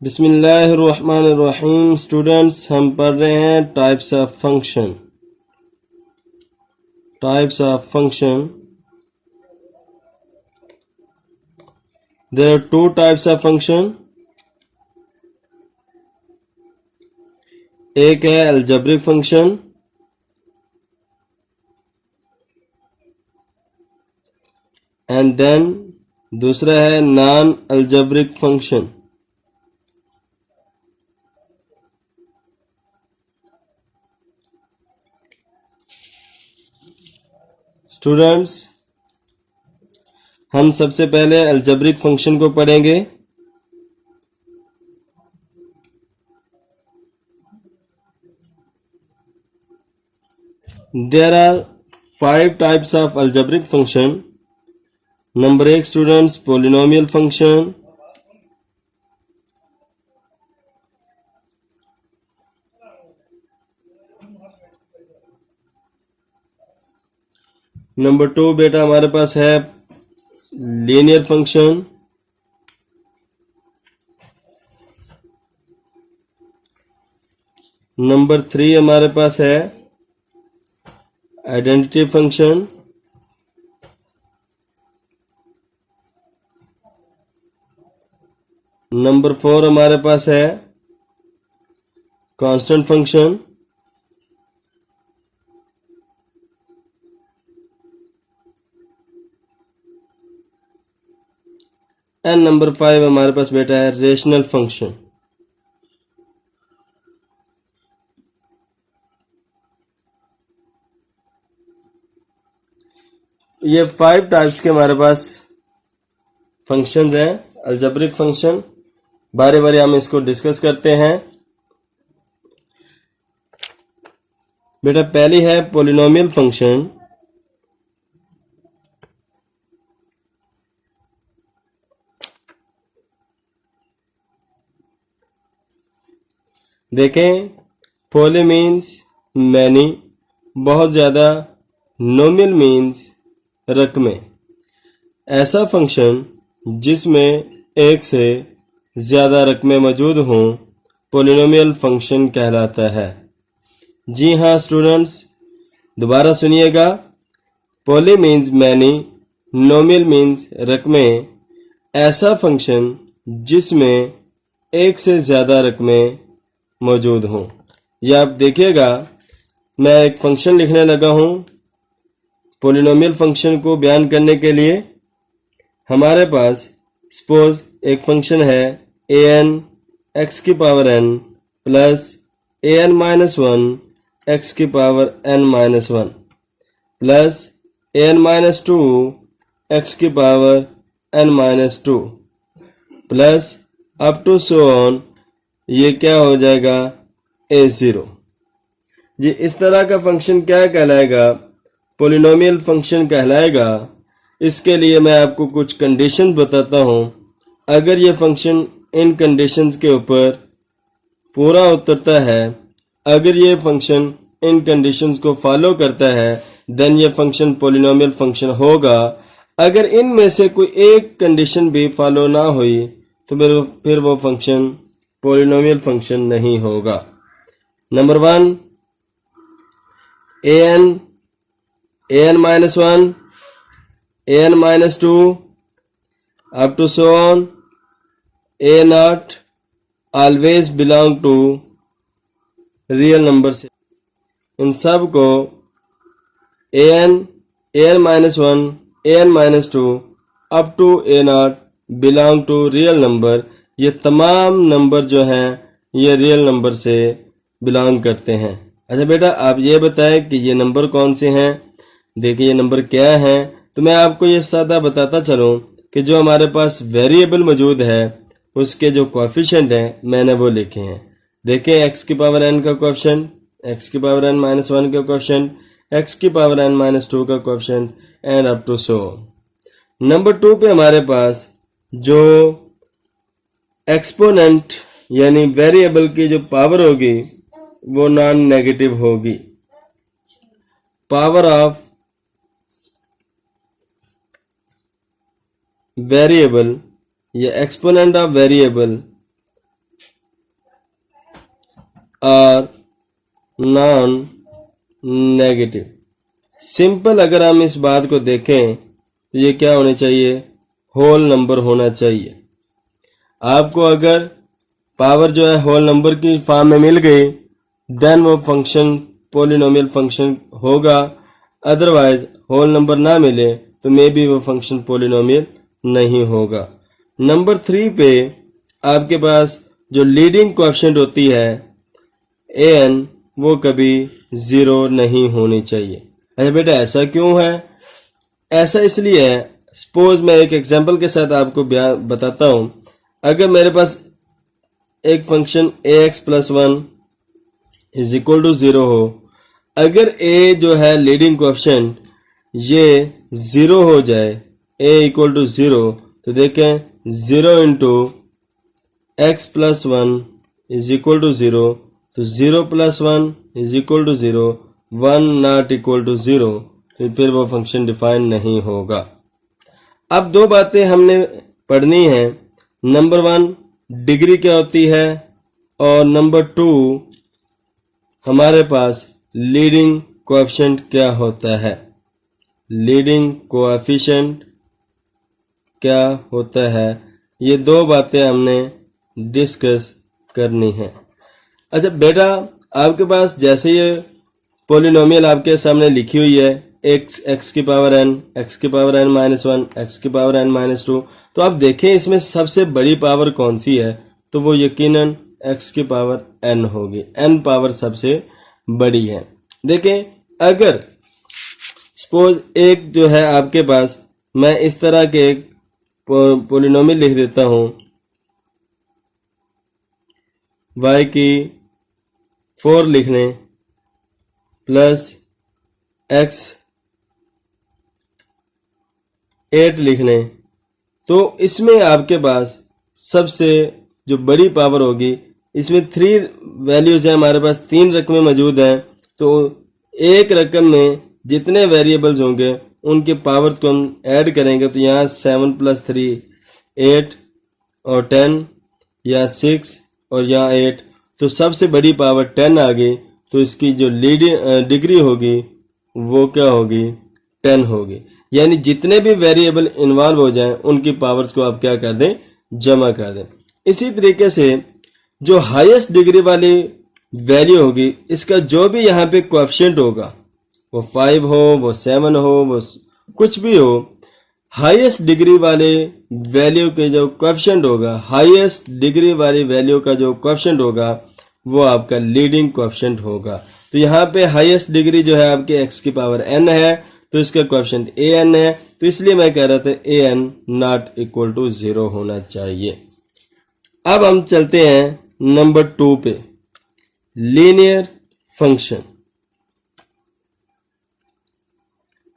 बिस्मिल्लाहिर्रहमानिर्रहीम। स्टूडेंट्स, हम पढ़ रहे हैं types of function. Types of function, there are two types of function. एक है अलजेब्रिक फंक्शन एंड देन दूसरा है नॉन अलजेब्रिक फंक्शन। स्टूडेंट्स, हम सबसे पहले अलजेब्रिक फंक्शन को पढ़ेंगे। There are 5 types of algebraic function. Number 1 students, polynomial function. Number 2 बेटा हमारे पास है लीनियर फंक्शन। नंबर 3 हमारे पास है आइडेंटिटी फंक्शन। नंबर 4 हमारे पास है कांस्टेंट फंक्शन। एंड नंबर 5 हमारे पास बेटा है रेशनल फंक्शन। ये 5 टाइप्स के हमारे पास फंक्शंस हैं, अलजेब्रिक फंक्शन। बारे बारे हम इसको डिस्कस करते हैं। बेटा पहली है पोलिनोमियल फंक्शन। देखें, पोली मीन्स मैनी, बहुत ज्यादा। नोमियल मीन्स रकमें। ऐसा फंक्शन जिसमें एक से ज्यादा रकमें मौजूद हों पोलिनोमियल फंक्शन कहलाता है। जी हाँ स्टूडेंट्स, दोबारा सुनिएगा। पोली मीन्स मैनी, नोमियल मीन्स रकमें। ऐसा फंक्शन जिसमें एक से ज्यादा रकमें मौजूद हों। यह आप देखिएगा, मैं एक फंक्शन लिखने लगा हूं पोलिनोमियल फंक्शन को बयान करने के लिए। हमारे पास सपोज एक फंक्शन है an x की power n plus an minus 1 x की power n minus 1 plus an minus 2 x की power n minus 2 plus up to so on. ये क्या हो जाएगा? a0। जी इस तरह का फंक्शन क्या कहलाएगा? पोलिनोमियल फंक्शन कहलाएगा। इसके लिए मैं आपको कुछ कंडीशन बताता हूं। अगर ये फंक्शन इन कंडीशंस के ऊपर पूरा उतरता है, अगर ये फंक्शन इन कंडीशंस को फॉलो करता है, देन ये फंक्शन पोलिनोमियल फंक्शन होगा। अगर इनमें से कोई एक कंडीशन भी फॉलो ना हुई तो फिर वो फंक्शन पोलिनोमियल फंक्शन नहीं होगा। Number 1, an minus 1, an minus 2 up to so on a not always belong to real number से। इन सब को an minus 1, an minus 2 up to a not belong to real number. ये तमाम number जो हैं ये रियल नंबर से बिलोंग करते हैं। अच्छा बेटा आप ये बताएं कि ये नंबर कौन से हैं। देखिए ये नंबर क्या हैं, तो मैं आपको ये सादा बताता चलूं कि जो हमारे पास वेरिएबल मौजूद है उसके जो कोएफिशिएंट हैं मैंने वो लिखे हैं। देखें x की पावर n का कोएफिशिएंट, x की पावर n माइनस 1 का कोएफिशिएंट, x की पावर n माइनस 2 का coefficient and up to so. Number 2 पे हमारे पास जो एक्सपोनेंट यानी वेरिएबल की जो पावर होगी वो नॉन नेगेटिव होगी। पावर ऑफ वेरिएबल या exponent of variable are non negative. Simple अगर हम इस बात को देखें तो ये क्या होने चाहिए, होल नंबर होना चाहिए। आपको अगर पावर जो है होल नंबर की फॉर्म में मिल गई देन वो फंक्शन पॉलिनोमियल फंक्शन होगा, अदरवाइज होल नंबर ना मिले तो मे बी वो फंक्शन पॉलिनोमियल नहीं होगा। नंबर 3 पे आपके पास जो लीडिंग कोएफिशिएंट होती है an वो कभी 0 नहीं होनी चाहिए। अच्छा बेटा ऐसा क्यों है? ऐसा इसलिए है, सपोज मैं एक एग्जांपल के साथ आपको बताता हूं। अगर मेरे पास एक function ax plus 1 is equal to 0 हो, अगर a जो है लीडिंग कोएफिशिएंट ये 0 हो जाए, a इक्वल टू 0, तो देखें 0 into x plus 1 is equal to 0, तो 0 plus 1 is equal to 0, 1 not equal to 0, तो फिर वो फंक्शन डिफाइन नहीं होगा। अब दो बातें हमने पढ़नी है। नंबर 1 डिग्री क्या होती है, और नंबर 2 हमारे पास लीडिंग कोएफिशिएंट क्या होता है। लीडिंग कोएफिशिएंट क्या होता है, ये दो बातें हमने डिस्कस करनी है। अच्छा बेटा आपके पास जैसे ये पॉलिनोमियल आपके सामने लिखी हुई है एक्स की पावर n, एक्स की पावर n माइनस 1, एक्स की पावर n माइनस 2, तो आप देखें इसमें सबसे बड़ी पावर कौन सी है, तो वो यकीनन एक्स की पावर n होगी। n पावर सबसे बड़ी है। देखें अगर सपोज एक जो है आपके पास, मैं इस तरह के एक पॉलिनोमियल लिख देता हूं, y की 4 लिखने प्लस x 8 लिखने, तो इसमें आपके पास सबसे जो बड़ी पावर होगी, इसमें 3 वैल्यूज हैं, हमारे पास 3 रकमें मौजूद हैं, तो एक रकम में जितने वेरिएबल्स होंगे उनके पावर्स को हम ऐड करेंगे, तो यहाँ 7 प्लस 3 8 और 10 या 6 और यहाँ 8, तो सबसे बड़ी पावर 10 आ गई, तो इसकी जो लीडिंग डिग्री होगी वो क्या होगी, 10 होगी। यानी जितने भी वेरिएबल इन्वॉल्व हो जाएं उनकी पावर्स को आप क्या कर दें, जमा कर दें। इसी तरीके से जो हाईएस्ट डिग्री वाली वैल्यू होगी, इसका जो भी यहाँ पे कोएफिशिएंट होगा, वो 5 हो, वो 7 हो, वो कुछ भी हो, हाईएस्ट डिग्री वाले वैल्यू के जो कोएफिशिएंट होगा, हाईएस्ट डिग्री वाली वैल्यू का जो कोएफिशिएंट होगा वो आपका लीडिंग कोएफिशिएंट होगा। तो यहाँ पे हाईएस्ट डिग्री जो है आपके x की पावर n है, तो इसका कोएफिशिएंट an है, तो इसलिए मैं कह रहा था an नॉट इक्वल टू 0 होना चाहिए। अब हम चलते हैं नंबर 2 पे, लीनियर फंक्शन।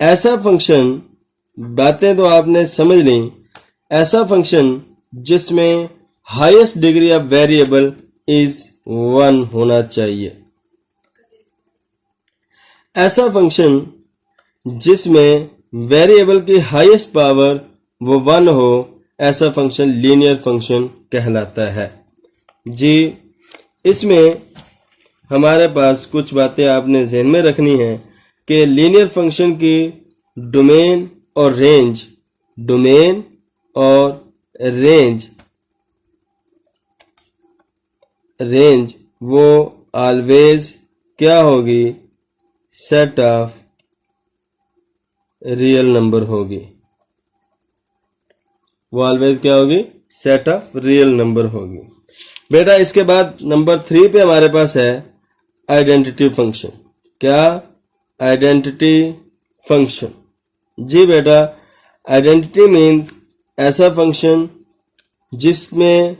ऐसा फंक्शन, बातें तो आपने समझ ली, ऐसा फंक्शन जिसमें highest degree of variable is 1 होना चाहिए। ऐसा फंक्शन जिसमें वेरिएबल की हाईएस्ट पावर वो 1 हो, ऐसा फंक्शन लीनियर फंक्शन कहलाता है। जी इसमें हमारे पास कुछ बातें आपने ध्यान में रखनी है कि लीनियर फंक्शन की डोमेन और रेंज, डोमेन और रेंज वो ऑलवेज क्या होगी, सेट ऑफ रियल नंबर होगी। वो ऑलवेज क्या होगी, सेट ऑफ रियल नंबर होगी। बेटा इसके बाद नंबर 3 पे हमारे पास है आइडेंटिटी फंक्शन। क्या, आइडेंटिटी फंक्शन। जी बेटा आइडेंटिटी मीन्स ऐसा फंक्शन जिसमें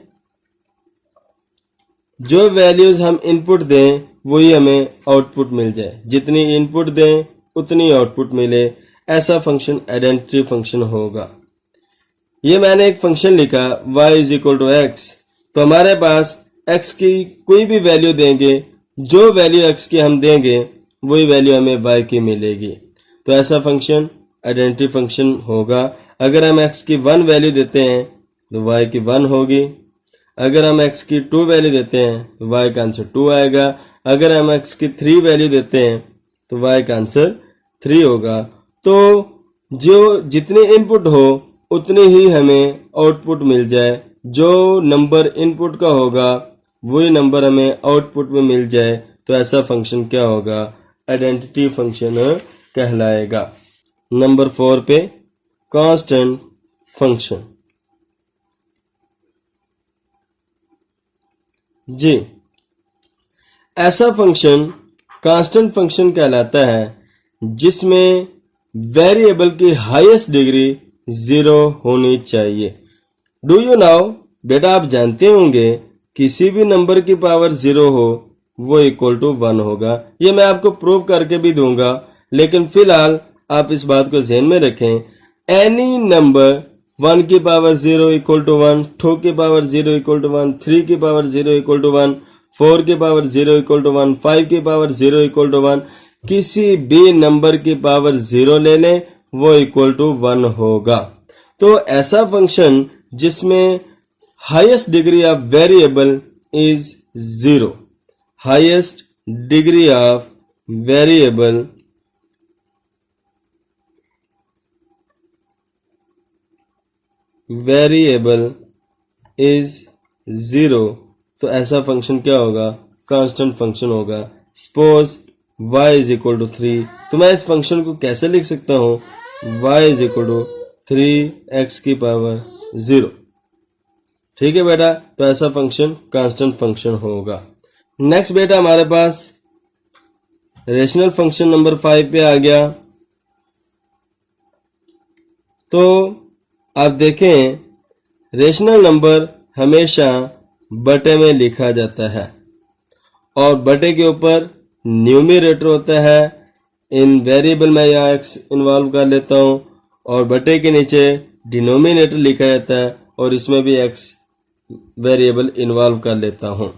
जो वैल्यूज हम इनपुट दें वही हमें आउटपुट मिल जाए, जितनी इनपुट दें उतनी आउटपुट मिले, ऐसा फंक्शन आइडेंटिटी फंक्शन होगा। ये मैंने एक फंक्शन लिखा y is equal to x, तो हमारे पास x की कोई भी वैल्यू देंगे, जो वैल्यू x की हम देंगे वही वैल्यू हमें y की मिलेगी, तो ऐसा फंक्शन आइडेंटिटी फंक्शन होगा। अगर हम x की 1 वैल्यू देते हैं तो y की 1 होगी, अगर हम x की 2 वैल्यू देते हैं तो y का आंसर 2 आएगा। अगर हम x की 3 वैल्यू देते हैं तो y का आंसर 3 होगा। तो जो जितने इनपुट हो उतने ही हमें आउटपुट मिल जाए। जो नंबर इनपुट का होगा वही नंबर हमें आउटपुट में मिल जाए तो ऐसा फंक्शन क्या होगा? आइडेंटिटी फंक्शन कहलाएगा। नंबर 4 पे कांस्टेंट फंक्शन। जी, ऐसा फंक्शन कांस्टेंट फंक्शन कहलाता है जिसमें वेरिएबल की हाईएस्ट डिग्री 0 होनी चाहिए। Do you now? बेटा आप जानते होंगे किसी भी नंबर की पावर 0 हो वो इक्वल टू 1 होगा। ये मैं आपको प्रूव करके भी दूंगा, लेकिन फिलहाल आप इस बात को ध्यान में रखें। एनी नंबर 1 की पावर 0 इक्वल टू 1, 2 की पावर 0 इक्वल टू 1, 3 की पावर 0 इक्वल टू 1, 4 की पावर 0 इक्वल टू 1, 5 की पावर 0 इक्वल टू 1, किसी भी नंबर की पावर 0 ले लें वो इक्वल टू 1 होगा। तो ऐसा फंक्शन जिसमें highest degree of variable is 0, highest degree of variable is 0, तो ऐसा फंक्शन क्या होगा? कांस्टेंट फंक्शन होगा। Suppose y is equal to 3, तो मैं इस फंक्शन को कैसे लिख सकता हूँ? y is equal to 3x की पावर 0। ठीक है बेटा, तो ऐसा फंक्शन कांस्टेंट फंक्शन होगा। नेक्स्ट बेटा हमारे पास रेशनल फंक्शन नंबर 5 पे आ गया। तो आप देखें, रेशनल नंबर हमेशा बटे में लिखा जाता है और बटे के ऊपर न्यूमरेटर होता है। इन वेरिएबल में यहाँ x इन्वॉल्व कर लेता हूँ और बटे के नीचे डिनोमिनेटर लिखा जाता है और इसमें भी x वेरिएबल इन्वॉल्व कर लेता हूँ।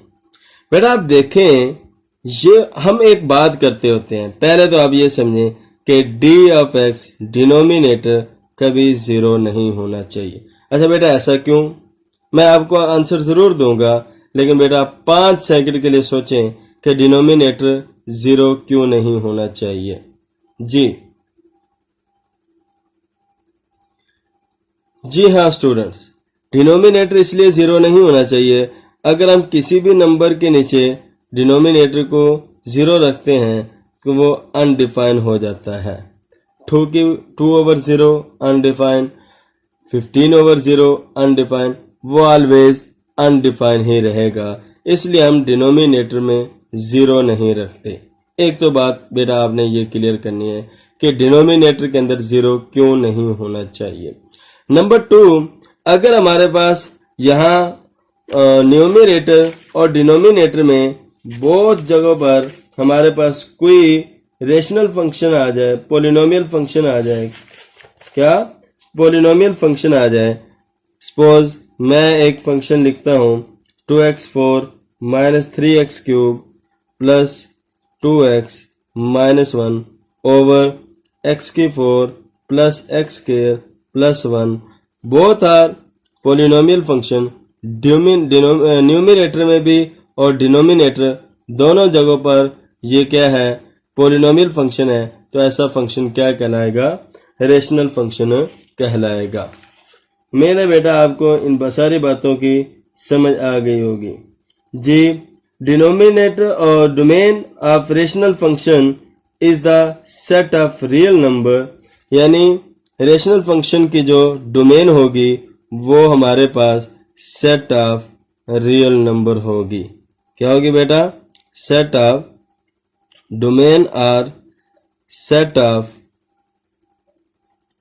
बेटा आप देखें, ये हम एक बात करते होते हैं। पहले तो आप ये समझें कि d ऑफ x डिनोमिनेटर कभी 0 नहीं होना चाहिए। अच्छा बेटा ऐसा क्यों? मैं आपको आंसर जरूर दूंगा, लेकिन बेटा आप 5 सेकंड के लिए सोचें कि डिनोमिनेटर 0 क्यों नहीं होना चाहिए। जी हाँ स्टूडेंट्स, डिनोमिनेटर इसलिए 0 नहीं होना चाहिए। अगर हम किसी भी नंबर के नीचे डिनोमिनेटर को 0 रखते हैं तो वो अनडिफाइन हो जाता है। 2/0 अनडिफाइन, 15/0 अनडिफाइन, वो ऑलवेज अनडिफाइन ही रहेगा। इसलिए हम डिनोमिनेटर में 0 नहीं रखते। एक तो बात बेटा आपने ये क्लियर करनी है कि डिनोमिनेटर के अंदर 0 क्यों नहीं होना चाहिए। नंबर 2, अगर हमारे पास यहाँ न्यूमरेटर और डिनोमिनेटर में बहुत जगहों पर हमारे पास कोई रेशनल फंक्शन आ जाए, पॉलिनोमियल फंक्शन आ जाए, क्या पॉलिनोमियल फंक्शन आ जाए। सपोज मैं एक फंक्शन लिखता हूँ 2x4 - 3x³ plus 2x - 1 over x⁴ plus x² plus 1। Both are polynomial function. Numerator में भी और डिनोमिनेटर दोनों जगहों पर ये क्या है? पॉलिनोमियल फंक्शन है। तो ऐसा फंक्शन क्या कहलाएगा? रेशनल फंक्शन कहलाएगा। उम्मीद है बेटा आपको इन सारी बातों की समझ आ गई होगी। जी, डिनोमिनेटर और domain of rational function is the set of real number, यानी रेशनल फंक्शन की जो डोमेन होगी वो हमारे पास सेट ऑफ रियल नंबर होगी। क्या होगी बेटा? सेट ऑफ डोमेन और सेट ऑफ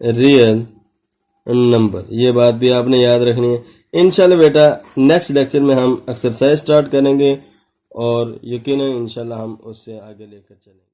रियल नंबर। ये बात भी आपने याद रखनी है। इंशाल्लाह बेटा नेक्स्ट लेक्चर में हम एक्सरसाइज स्टार्ट करेंगे और यकीनन इंशाल्लाह हम उससे आगे लेकर चलेंगे।